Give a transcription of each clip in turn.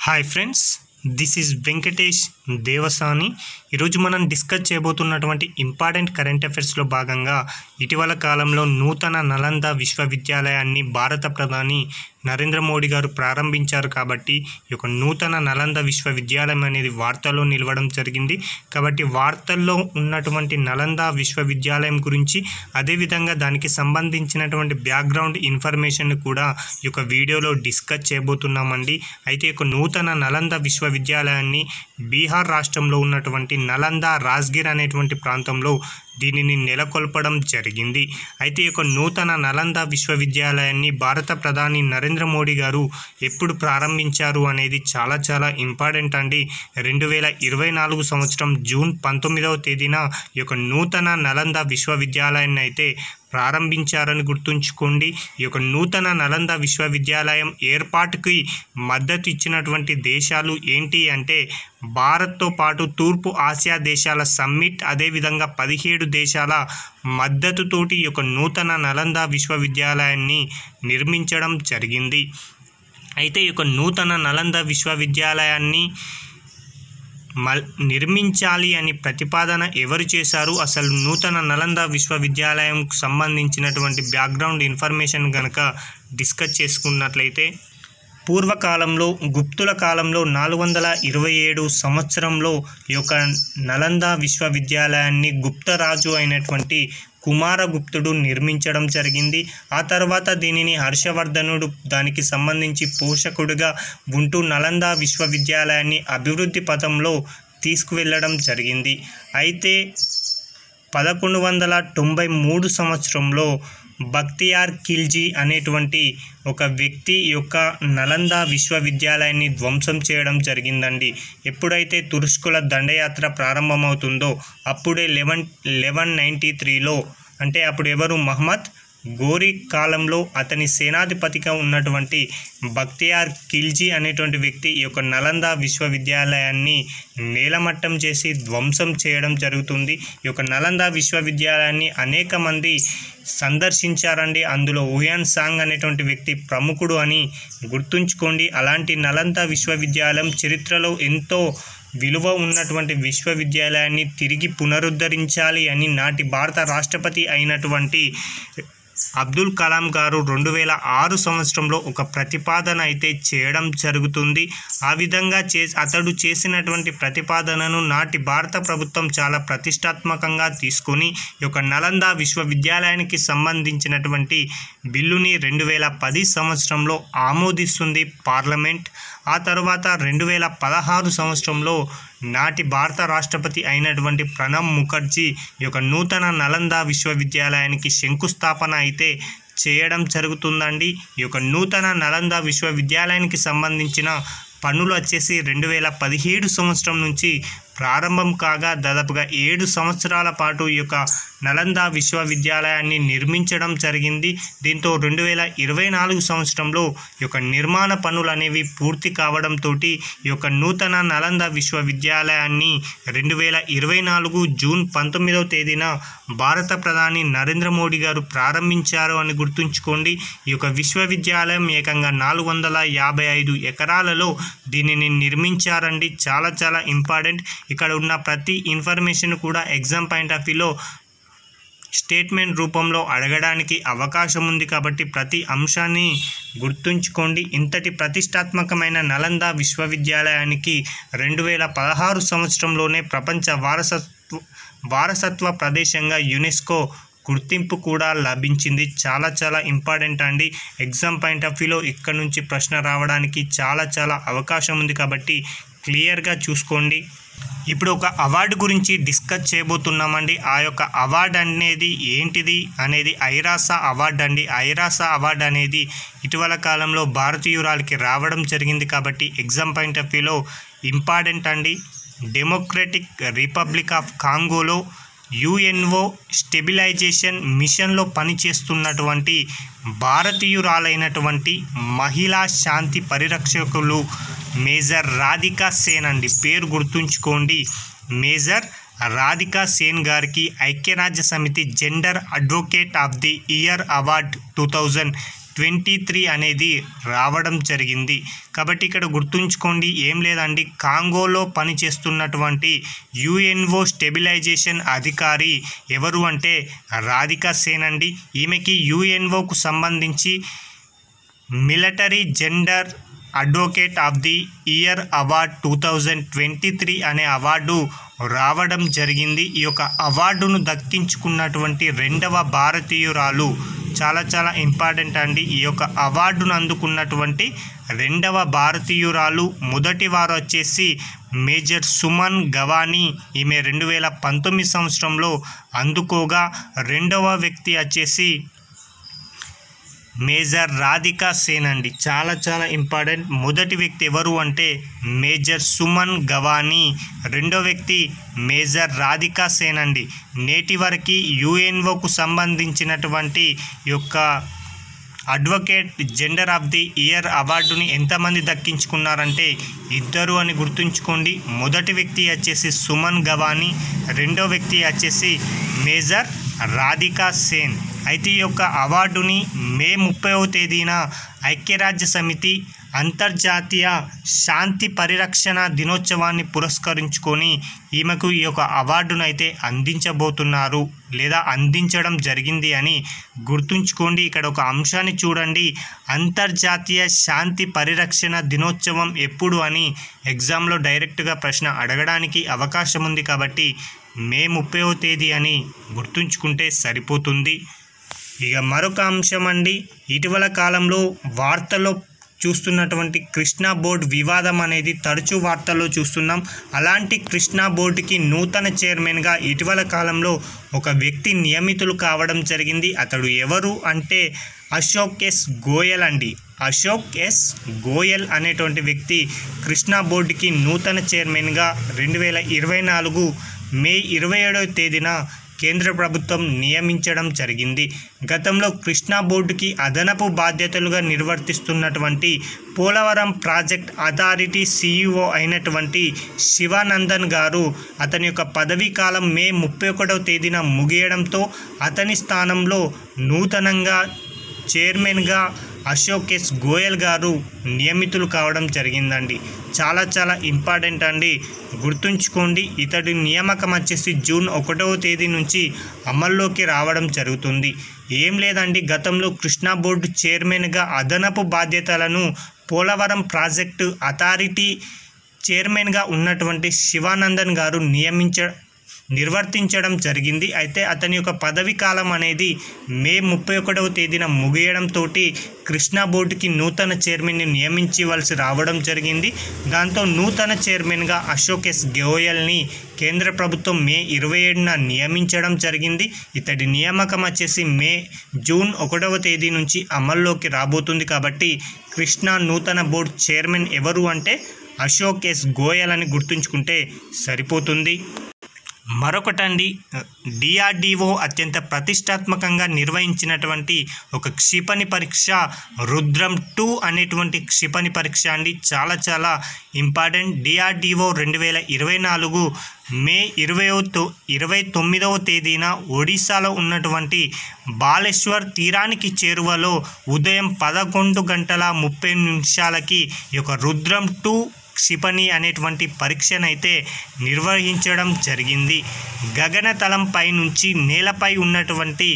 Hi friends, this is Venkatesh Devasani. ఈరోజు మనం discuss చేయబోతున్నటువంటి important current అఫైర్స్లో భాగంగా ఇటీవల కాలంలో నూతన నలంద విశ్వవిద్యాలయాన్ని భారత ప్రధాని నరేంద్ర మోడీ గారు ప్రారంభించారు. కాబట్టి ఈ యొక్క నూతన నలంద విశ్వవిద్యాలయం అనేది వార్తల్లో నిలవడం జరిగింది. కాబట్టి వార్తల్లో ఉన్నటువంటి నలంద విశ్వవిద్యాలయం గురించి, అదేవిధంగా దానికి సంబంధించినటువంటి బ్యాక్గ్రౌండ్ ఇన్ఫర్మేషన్ కూడా ఈ యొక్క వీడియోలో డిస్కస్ చేయబోతున్నామండి. అయితే ఈ యొక్క నూతన నలంద విశ్వవిద్యాలయాన్ని బీహార్ రాష్ట్రంలో ఉన్నటువంటి నలంద రాజ్గిర్ అనేటువంటి ప్రాంతంలో దీనిని నెలకొల్పడం జరిగింది. అయితే ఈ యొక్క నూతన నలంద విశ్వవిద్యాలయాన్ని భారత ప్రధాని నరేంద్ర మోడీ గారు ఎప్పుడు ప్రారంభించారు అనేది చాలా ఇంపార్టెంట్ అండి. 2024 సంవత్సరం జూన్ 19వ తేదీన ఈ యొక్క నూతన నలంద విశ్వవిద్యాలయాన్ని అయితే ప్రారంభించారని గుర్తుంచుకోండి. ఈ యొక్క నూతన నలంద విశ్వవిద్యాలయం ఏర్పాటుకి మద్దతు ఇచ్చినటువంటి దేశాలు ఏంటి అంటే భారత్తో పాటు తూర్పు ఆసియా దేశాల సమ్మిట్, అదేవిధంగా 17 దేశాల మద్దతుతోటి ఈ యొక్క నూతన నలంద విశ్వవిద్యాలయాన్ని నిర్మించడం జరిగింది. అయితే ఈ యొక్క నూతన నలంద విశ్వవిద్యాలయాన్ని నిర్మించాలి అని ప్రతిపాదన ఎవరు చేశారు? అసలు నూతన నలంద విశ్వవిద్యాలయంకు సంబంధించినటువంటి బ్యాక్గ్రౌండ్ ఇన్ఫర్మేషన్ కనుక డిస్కస్ చేసుకున్నట్లయితే, పూర్వకాలంలో గుప్తుల కాలంలో 427 సంవత్సరంలో ఈ యొక్క నలంద విశ్వవిద్యాలయాన్ని గుప్తరాజు అయినటువంటి కుమారగుప్తుడు నిర్మించడం జరిగింది. ఆ తర్వాత దీనిని హర్షవర్ధనుడు దానికి సంబంధించి పోషకుడిగా ఉంటూ నలంద విశ్వవిద్యాలయాన్ని అభివృద్ధి పథంలో తీసుకువెళ్ళడం జరిగింది. అయితే 1193 సంవత్సరంలో బక్తియార్ ఖిల్జీ అనేటువంటి ఒక వ్యక్తి ఈ యొక్క నలంద విశ్వవిద్యాలయాన్ని ధ్వంసం చేయడం జరిగిందండి. ఎప్పుడైతే తురుష్కుల దండయాత్ర ప్రారంభమవుతుందో అప్పుడే 1193లో, అంటే అప్పుడు ఎవరు, మహమ్మద్ గోరీ కాలంలో అతని సేనాధిపతిగా ఉన్నటువంటి బక్తియార్ ఖిల్జీ అనేటువంటి వ్యక్తి ఈ యొక్క నలంద విశ్వవిద్యాలయాన్ని నేలమట్టం చేసి ధ్వంసం చేయడం జరుగుతుంది. ఈ యొక్క నలంద విశ్వవిద్యాలయాన్ని అనేక మంది సందర్శించారండి. అందులో హుయాన్ సాంగ్ అనేటువంటి వ్యక్తి ప్రముఖుడు అని గుర్తుంచుకోండి. అలాంటి నలంద విశ్వవిద్యాలయం చరిత్రలో ఎంతో విలువ ఉన్నటువంటి విశ్వవిద్యాలయాన్ని తిరిగి పునరుద్ధరించాలి అని నాటి భారత రాష్ట్రపతి అయినటువంటి అబ్దుల్ కలాం గారు 2006 సంవత్సరంలో ఒక ప్రతిపాదన అయితే చేయడం జరుగుతుంది. ఆ విధంగా అతడు చేసినటువంటి ప్రతిపాదనను నాటి భారత ప్రభుత్వం చాలా ప్రతిష్టాత్మకంగా తీసుకొని ఈ యొక్క నలంద విశ్వవిద్యాలయానికి సంబంధించినటువంటి బిల్లుని 2010 సంవత్సరంలో ఆమోదిస్తుంది పార్లమెంట్. ఆ తర్వాత 2016 సంవత్సరంలో నాటి భారత రాష్ట్రపతి అయినటువంటి ప్రణబ్ ముఖర్జీ ఈ యొక్క నూతన నలంద విశ్వవిద్యాలయానికి శంకుస్థాపన అయితే చేయడం జరుగుతుందండి. ఈ యొక్క నూతన నలంద విశ్వవిద్యాలయానికి సంబంధించిన పనులు వచ్చేసి 2017 సంవత్సరం నుంచి ప్రారంభం కాగా దాదాపుగా 7 సంవత్సరాల పాటు ఈ యొక్క నలంద విశ్వవిద్యాలయాన్ని నిర్మించడం జరిగింది. దీంతో 2024 సంవత్సరంలో ఈ యొక్క నిర్మాణ పనులు అనేవి పూర్తి కావడంతో ఈ యొక్క నూతన నలంద విశ్వవిద్యాలయాన్ని 2024 జూన్ 19వ తేదీన భారత ప్రధాని నరేంద్ర మోడీ గారు ప్రారంభించారు అని గుర్తుంచుకోండి. ఈ యొక్క విశ్వవిద్యాలయం ఏకంగా 455 ఎకరాలలో దీనిని నిర్మించారండి. చాలా ఇంపార్టెంట్. ఇక్కడ ఉన్న ప్రతి ఇన్ఫర్మేషన్ కూడా ఎగ్జామ్ పాయింట్ ఆఫ్ వ్యూలో స్టేట్మెంట్ రూపంలో అడగడానికి అవకాశం ఉంది. కాబట్టి ప్రతి అంశాన్ని గుర్తుంచుకోండి. ఇంతటి ప్రతిష్టాత్మకమైన నలంద విశ్వవిద్యాలయానికి 2016 సంవత్సరంలోనే ప్రపంచ వారసత్వ ప్రదేశంగా యునెస్కో గుర్తింపు కూడా లభించింది. చాలా ఇంపార్టెంట్ అండి. ఎగ్జామ్ పాయింట్ ఆఫ్ వ్యూలో ఇక్కడ నుంచి ప్రశ్న రావడానికి చాలా అవకాశం ఉంది. కాబట్టి క్లియర్గా చూసుకోండి. ఇప్పుడు ఒక అవార్డు గురించి డిస్కస్ చేయబోతున్నామండి. ఆ యొక్క అవార్డు అనేది ఏంటిది అనేది ఐరాస అవార్డు అండి. ఐరాస అవార్డు అనేది ఇటీవల కాలంలో భారతీయురాలకి రావడం జరిగింది. కాబట్టి ఎగ్జామ్ పాయింట్ ఆఫ్ వ్యూలో ఇంపార్టెంట్ అండి. డెమోక్రటిక్ రిపబ్లిక్ ఆఫ్ కాంగోలో యుఎన్ఓ స్టెబిలైజేషన్ మిషన్లో పనిచేస్తున్నటువంటి భారతీయురాలైనటువంటి మహిళా శాంతి పరిరక్షకులు మేజర్ రాధికా సేన్ అండి. పేరు గుర్తుంచుకోండి. మేజర్ రాధికా సేన్ గారికి ఐక్యరాజ్య సమితి gender advocate of the year award 23 అనేది రావడం జరిగింది. కాబట్టి ఇక్కడ గుర్తుంచుకోండి, ఏం లేదండి, కాంగోలో పనిచేస్తున్నటువంటి యుఎన్ఓ స్టెబిలైజేషన్ అధికారి ఎవరు అంటే రాధికా సేన్ అండి. ఈమెకి యుఎన్ఓకు సంబంధించి military gender advocate of the year award 2023 అనే అవార్డు రావడం జరిగింది. ఈ యొక్క అవార్డును దక్కించుకున్నటువంటి రెండవ భారతీయురాలు, చాలా ఇంపార్టెంట్ అండి. ఈ యొక్క అవార్డును అందుకున్నటువంటి రెండవ భారతీయురాలు, మొదటి వారు వచ్చేసి మేజర్ సుమన్ గవానీ, ఈమె 2019 సంవత్సరంలో అందుకోగా, రెండవ వ్యక్తి వచ్చేసి మేజర్ రాధికా సేన్ అండి. చాలా ఇంపార్టెంట్. మొదటి వ్యక్తి ఎవరు అంటే మేజర్ సుమన్ గవానీ, రెండో వ్యక్తి మేజర్ రాధికా సేన్ అండి. నేటి వరకు యుఎన్ఓకు సంబంధించినటువంటి యొక్క advocate gender of the year అవార్డుని ఎంతమంది దక్కించుకున్నారంటే ఇద్దరు అని గుర్తుంచుకోండి. మొదటి వ్యక్తి వచ్చేసి సుమన్ గవానీ, రెండో వ్యక్తి వచ్చేసి మేజర్ రాధికా సేన్. అయితే ఈ యొక్క అవార్డుని మే 30వ తేదీన ఐక్యరాజ్య సమితి అంతర్జాతీయ శాంతి పరిరక్షణ దినోత్సవాన్ని పురస్కరించుకొని ఈమెకు ఈ యొక్క అవార్డును అయితే అందించబోతున్నారు, లేదా అందించడం జరిగింది అని గుర్తుంచుకోండి. ఇక్కడ ఒక అంశాన్ని చూడండి, అంతర్జాతీయ శాంతి పరిరక్షణ దినోత్సవం ఎప్పుడు అని ఎగ్జామ్లో డైరెక్ట్గా ప్రశ్న అడగడానికి అవకాశం ఉంది. కాబట్టి మే 30వ తేదీ అని గుర్తుంచుకుంటే సరిపోతుంది. ఇక మరొక అంశం అండి, ఇటీవల కాలంలో వార్తల్లో చూస్తున్నటువంటి కృష్ణా బోర్డు వివాదం అనేది తరచూ వార్తల్లో చూస్తున్నాం. అలాంటి కృష్ణా బోర్డుకి నూతన చైర్మన్గా ఇటీవల కాలంలో ఒక వ్యక్తి నియమితులు కావడం జరిగింది. అతడు ఎవరు అంటే అశోక్ ఎస్ గోయల్ అండి. అశోక్ ఎస్ గోయల్ అనేటువంటి వ్యక్తి కృష్ణా బోర్డుకి నూతన చైర్మన్గా 2024 మే 27వ తేదీన కేంద్ర ప్రభుత్వం నియమించడం జరిగింది. గతంలో కృష్ణా బోర్డుకి అదనపు బాధ్యతలుగా నిర్వర్తిస్తున్నటువంటి పోలవరం ప్రాజెక్ట్ అథారిటీ CEO అయినటువంటి శివానందన్ గారు, అతని యొక్క పదవీ కాలం మే 31వ తేదీన ముగియడంతో అతని స్థానంలో నూతనంగా చైర్మన్గా అశోక్ ఎస్ గోయల్ గారు నియమితులు కావడం జరిగిందండి. చాలా ఇంపార్టెంట్ అండి, గుర్తుంచుకోండి. ఇతడి నియామకం వచ్చేసి జూన్ 1వ తేదీ నుంచి అమల్లోకి రావడం జరుగుతుంది. ఏం లేదండి, గతంలో కృష్ణా బోర్డు చైర్మన్గా అదనపు బాధ్యతలను పోలవరం ప్రాజెక్టు అథారిటీ చైర్మన్గా ఉన్నటువంటి శివానందన్ గారు నిర్వర్తించడం జరిగింది. అయితే అతని యొక్క పదవి కాలం అనేది మే 31వ తేదీన ముగియడంతో కృష్ణా బోర్డుకి నూతన చైర్మన్ని నియమించవలసి రావడం జరిగింది. దాంతో నూతన చైర్మన్గా అశోక్ ఎస్ గోయల్ని కేంద్ర ప్రభుత్వం మే 27న నియమించడం జరిగింది. ఇతడి నియామకం వచ్చేసి జూన్ 1వ తేదీ నుంచి అమల్లోకి రాబోతుంది. కాబట్టి కృష్ణా నూతన బోర్డు చైర్మన్ ఎవరు అంటే అశోక్ ఎస్ గోయల్ అని గుర్తుంచుకుంటే సరిపోతుంది. మరొకటండి, DRDO అత్యంత ప్రతిష్టాత్మకంగా నిర్వహించినటువంటి ఒక క్షిపణి పరీక్ష రుద్రం 2 అనేటువంటి క్షిపణి పరీక్ష అండి. చాలా ఇంపార్టెంట్. DRDO 2024 మే 29వ తేదీన ఒడిశాలో ఉన్నటువంటి బాలేశ్వర్ తీరానికి చేరువలో ఉదయం 11:30 ఈ యొక్క రుద్రం 2 క్షిపణి అనేటువంటి పరీక్షనైతే నిర్వహించడం జరిగింది. గగనతలంపై నుంచి నేలపై ఉన్నటువంటి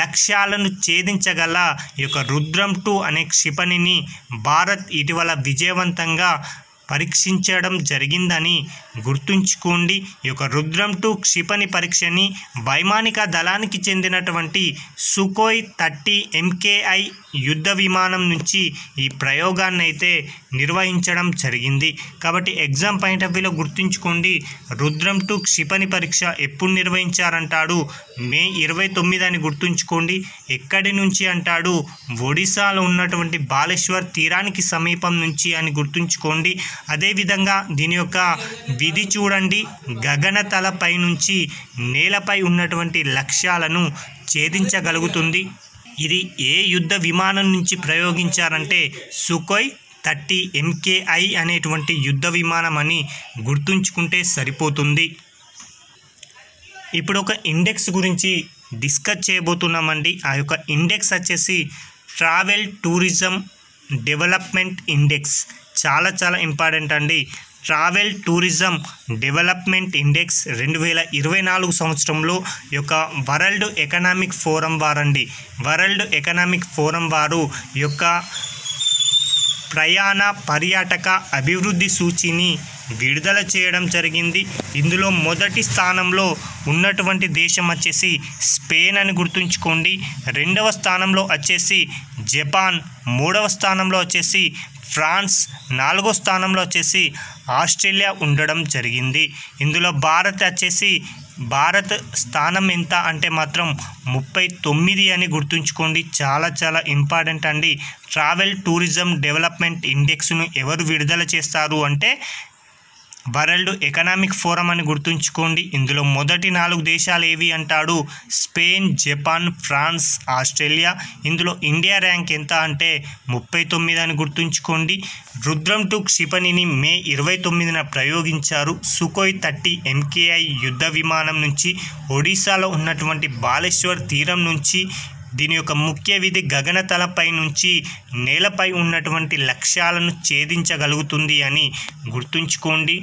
లక్ష్యాలను ఛేదించగల ఈ యొక్క రుద్రం 2 అనే క్షిపణిని భారత్ ఇటీవల విజయవంతంగా పరీక్షించడం జరిగిందని గుర్తుంచుకోండి. ఈ యొక్క రుద్రం 2 క్షిపణి పరీక్షని వైమానిక దళానికి చెందినటువంటి సుఖోయ్ 30 MKI యుద్ధ విమానం నుంచి ఈ ప్రయోగాన్ని అయితే నిర్వహించడం జరిగింది. కాబట్టి ఎగ్జామ్ పాయింట్ ఆఫ్ వ్యూలో గుర్తుంచుకోండి, రుద్రం 2 క్షిపణి పరీక్ష ఎప్పుడు నిర్వహించారంటాడు మే 29 అని గుర్తుంచుకోండి. ఎక్కడి నుంచి అంటాడు ఒడిశాలో ఉన్నటువంటి బాలేశ్వర్ తీరానికి సమీపం నుంచి అని గుర్తుంచుకోండి. అదేవిధంగా దీని యొక్క విధి చూడండి, గగనతలపై నుంచి నేలపై ఉన్నటువంటి లక్ష్యాలను ఛేదించగలుగుతుంది. ఇది ఏ యుద్ధ విమానం నుంచి ప్రయోగించారంటే సుఖోయ్ 30 MKI అనేటువంటి యుద్ధ విమానం అని గుర్తుంచుకుంటే సరిపోతుంది. ఇప్పుడు ఒక ఇండెక్స్ గురించి డిస్కస్ చేయబోతున్నామండి. ఆ యొక్క ఇండెక్స్ వచ్చేసి ట్రావెల్ టూరిజం డెవలప్మెంట్ ఇండెక్స్ చాలా చాలా ఇంపార్టెంట్ అండి. ట్రావెల్ టూరిజం డెవలప్మెంట్ ఇండెక్స్ 2024 సంవత్సరంలో ఈ యొక్క వరల్డ్ ఎకనామిక్ ఫోరం వారండి. వరల్డ్ ఎకనామిక్ ఫోరం వారు ఈ యొక్క ప్రయాణ పర్యాటక అభివృద్ధి సూచీని విడుదల చేయడం జరిగింది. ఇందులో మొదటి స్థానంలో ఉన్నటువంటి దేశం వచ్చేసి స్పెయిన్ అని గుర్తుంచుకోండి. రెండవ స్థానంలో వచ్చేసి జపాన్, మూడవ స్థానంలో వచ్చేసి ఫ్రాన్స్, నాలుగో స్థానంలో వచ్చేసి ఆస్ట్రేలియా ఉండడం జరిగింది. ఇందులో భారత్ స్థానం ఎంత అంటే మాత్రం 39 అని గుర్తుంచుకోండి. చాలా చాలా ఇంపార్టెంట్ అండి. ట్రావెల్ టూరిజం డెవలప్మెంట్ ఇండెక్స్ను ఎవరు విడుదల చేస్తారు అంటే వరల్డ్ ఎకనామిక్ ఫోరం అని గుర్తుంచుకోండి. ఇందులో మొదటి 4 దేశాలు ఏవి అంటాడు? Spain, Japan, France, Australia. ఇందులో ఇండియా ర్యాంక్ ఎంత అంటే 39 అని గుర్తుంచుకోండి. రుద్రం 2 క్షిపణిని మే 29న ప్రయోగించారు. సుఖోయ్ 30 MKI యుద్ధ విమానం నుంచి ఒడిశాలో ఉన్నటువంటి బాలేశ్వర్ తీరం నుంచి దీని యొక్క ముఖ్య విధి గగనతలపై నుంచి నేలపై ఉన్నటువంటి లక్ష్యాలను ఛేదించగలుగుతుంది అని గుర్తుంచుకోండి.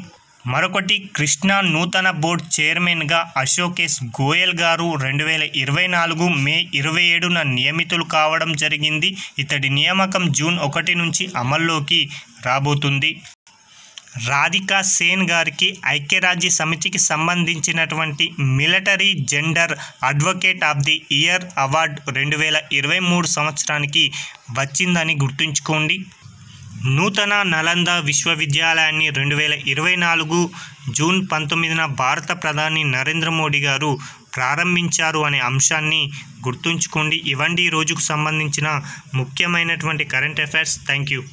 మరొకటి, కృష్ణా నూతన బోర్డు చైర్మన్గా అశోక్ ఎస్ గోయల్ గారు 2024 మే 27న నియమితులు కావడం జరిగింది. ఇతడి నియామకం జూన్ 1 నుంచి అమల్లోకి రాబోతుంది. రాధికా సేన్ గారికి ఐక్యరాజ్య సమితికి సంబంధించినటువంటి military gender advocate of the year award 2023 సంవత్సరానికి వచ్చిందని గుర్తుంచుకోండి. నూతన నలంద విశ్వవిద్యాలయాన్ని 2024 జూన్ 19న భారత ప్రధాని నరేంద్ర మోడీ గారు ప్రారంభించారు అనే అంశాన్ని గుర్తుంచుకోండి. ఇవండి ఈ రోజుకు సంబంధించిన ముఖ్యమైనటువంటి కరెంట్ అఫైర్స్. Thank you.